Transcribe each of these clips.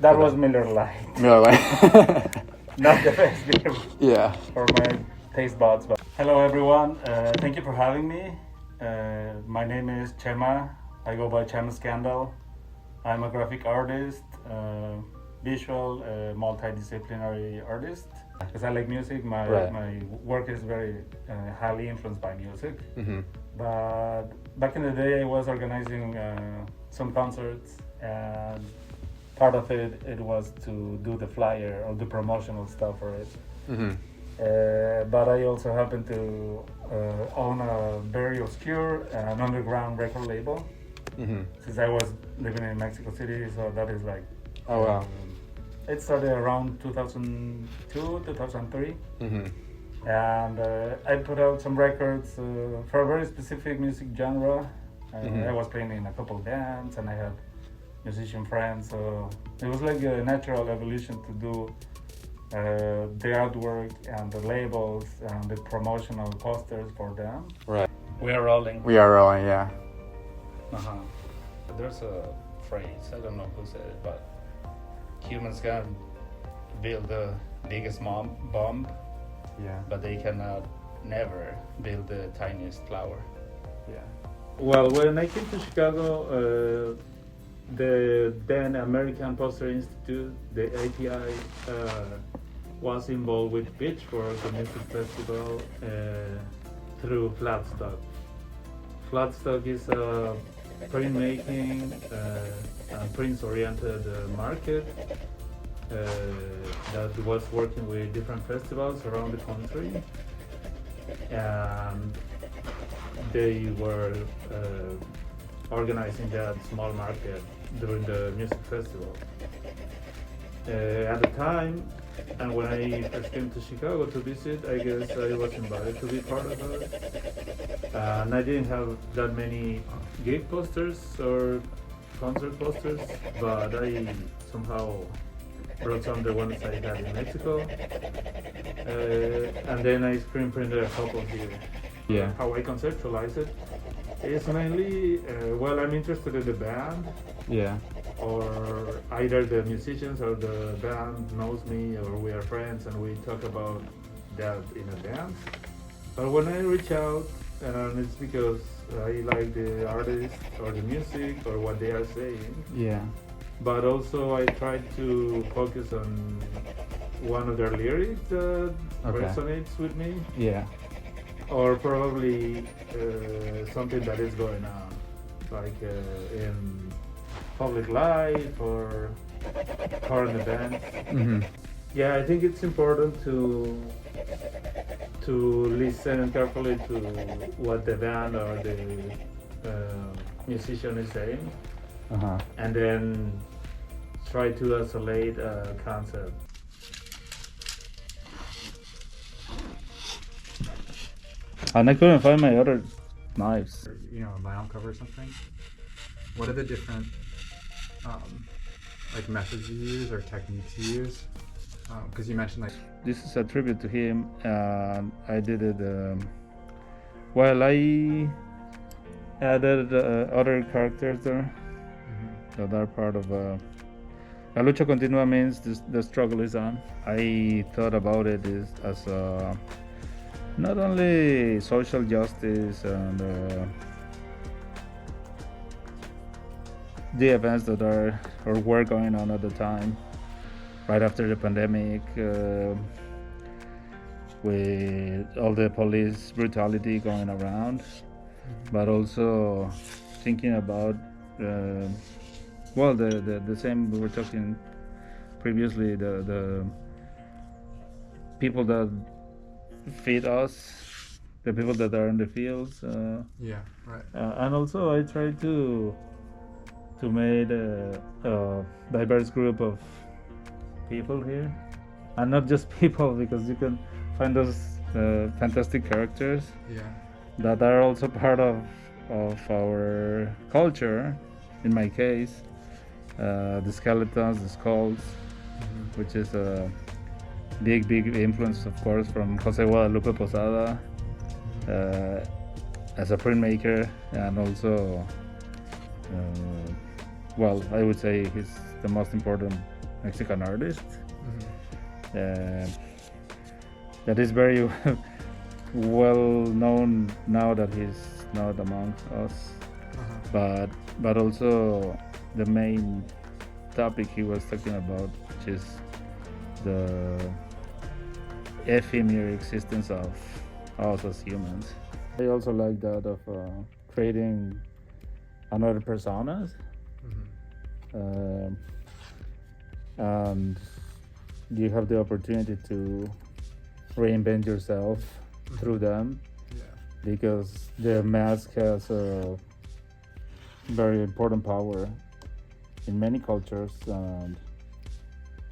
That was Miller Lite. Miller Lite. Not the best beer Yeah. for my taste buds. But hello everyone, thank you for having me. My name is CHema. I go by CHema Skandal. I'm a graphic artist, visual, multidisciplinary artist. Because I like music, my work is very highly influenced by music. Mm-hmm. But back in the day, I was organizing some concerts, and part of it was to do the flyer or the promotional stuff for it. Mm-hmm. But I also happen to own a very obscure and underground record label. Mm-hmm. Since I was living in Mexico City, so that is like... Oh, wow. It started around 2002, 2003. Mm-hmm. And I put out some records for a very specific music genre. Mm-hmm. I was playing in a couple of bands and I had musician friends, so it was like a natural evolution to do the artwork and the labels and the promotional posters for them. Right. We are rolling. We are rolling, yeah. Uh-huh. There's a phrase, I don't know who said it, but humans can build the biggest bomb, yeah, but they cannot never build the tiniest flower. Yeah. Well, when I came to Chicago, the then American Poster Institute, the API, was involved with Pitchfork, the music festival, through Flexcut. Flexcut is a printmaking and prints-oriented market that was working with different festivals around the country, and they were organizing that small market during the music festival. At the time, and when I first came to Chicago to visit, I guess I was invited to be part of it. And I didn't have that many gig posters or concert posters, but I somehow brought some of the ones I had in Mexico. And then I screen printed a couple here. Yeah. How I conceptualize it is mainly, well, I'm interested in the band. Yeah. Or either the musicians or the band knows me, or we are friends and we talk about that in advance. But when I reach out, it's because I like the artist or the music or what they are saying. Yeah. But also I try to focus on one of their lyrics that resonates with me. Yeah. Or probably something that is going on, like in public life or current events. Mm-hmm. Yeah, I think it's important to listen carefully to what the band or the musician is saying, and then try to isolate a concept. And I couldn't find my other knives. You know, a vinyl cover or something. What are the different like methods you use or techniques you use? Because you mentioned like this is a tribute to him, and I did it. Well, I added other characters there that are part of. La lucha continua means the struggle is on. I thought about it as not only social justice and the events that are or were going on at the time, right after the pandemic, with all the police brutality going around, but also thinking about the same we were talking previously, the people that feed us, the people that are in the fields. And also I try to make a diverse group of people here, and not just people, because you can find those fantastic characters that are also part of our culture. In my case, the skeletons, the skulls, which is a big influence, of course, from Jose Guadalupe Posada as a printmaker, and also I would say he's the most important Mexican artist Mm-hmm. that is very well known now that he's not among us. But also the main topic he was talking about, which is the ephemeral existence of us as humans. I also like that of creating another personas, and you have the opportunity to reinvent yourself through them, because the mask has a very important power in many cultures, and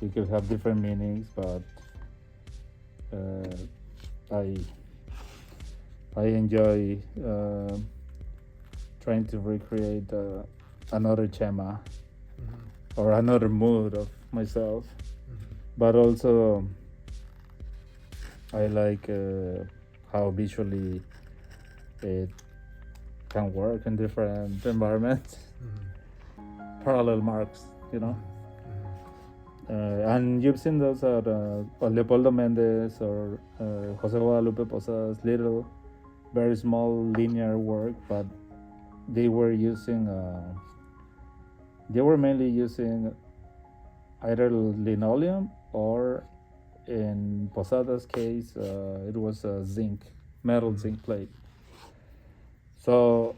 it could have different meanings, but I enjoy trying to recreate another CHema or another mood of myself, but also I like how visually it can work in different environments. Parallel marks, you know. And you've seen those at Leopoldo Mendez or Jose Guadalupe Posadas, little, very small linear work, but they were mainly using either linoleum, or in Posada's case, it was a metal zinc plate. So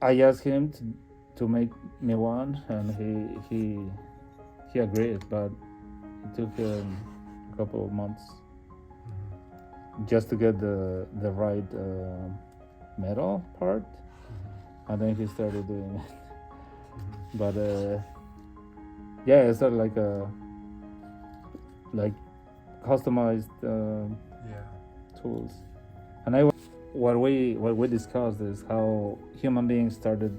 I asked him to make me one, and he agreed, but it took him a couple of months just to get the right metal part, and then he started doing it. But yeah, it's sort of like customized tools. And what we discussed is how human beings started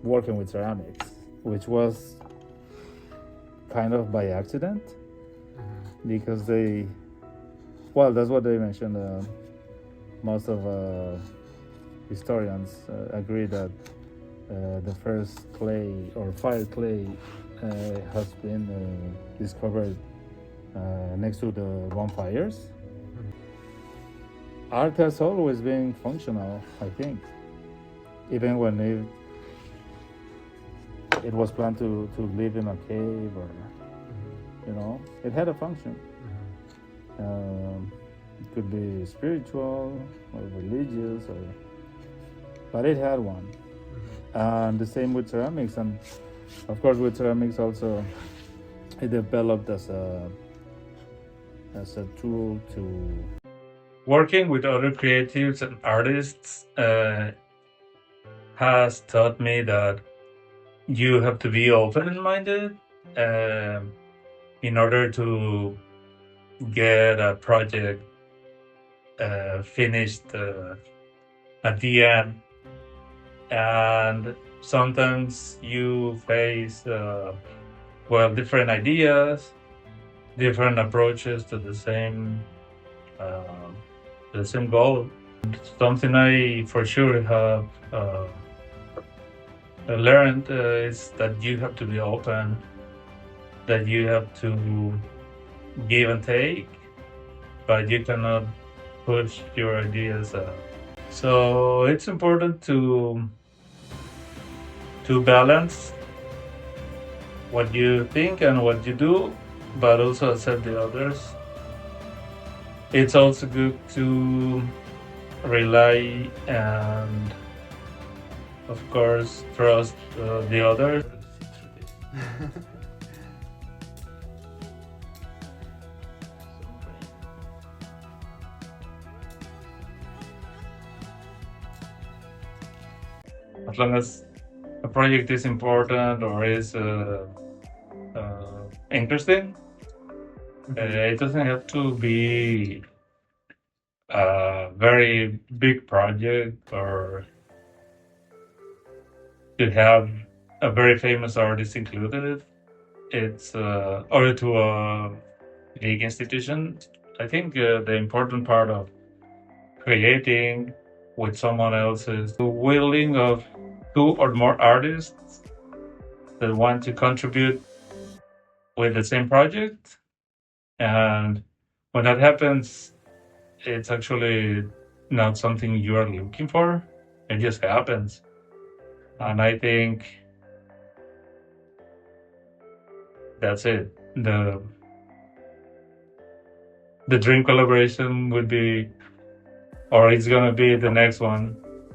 working with ceramics, which was kind of by accident, because that's what they mentioned. Most of historians agree that the first clay or fire clay has been discovered next to the bonfires. Art has always been functional, I think, even when it was planned to live in a cave, or it had a function. It could be spiritual or religious, but it had one. And the same with ceramics, and of course with ceramics also it developed as a tool to working with other creatives and artists. Has taught me that you have to be open-minded in order to get a project finished at the end. And sometimes you face different ideas, different approaches to the same goal. Something I for sure have learned is that you have to be open, that you have to give and take, but you cannot push your ideas out. So it's important to balance what you think and what you do, but also accept the others. It's also good to rely and, of course, trust the others. As long as a project is important or is interesting, it doesn't have to be a very big project or to have a very famous artist included. It's or to a big institution. I think the important part of creating with someone else is the willing of 2 or more artists that want to contribute with the same project. And when that happens, it's actually not something you are looking for. It just happens. And I think that's it. The dream collaboration would be, or it's gonna be the next one,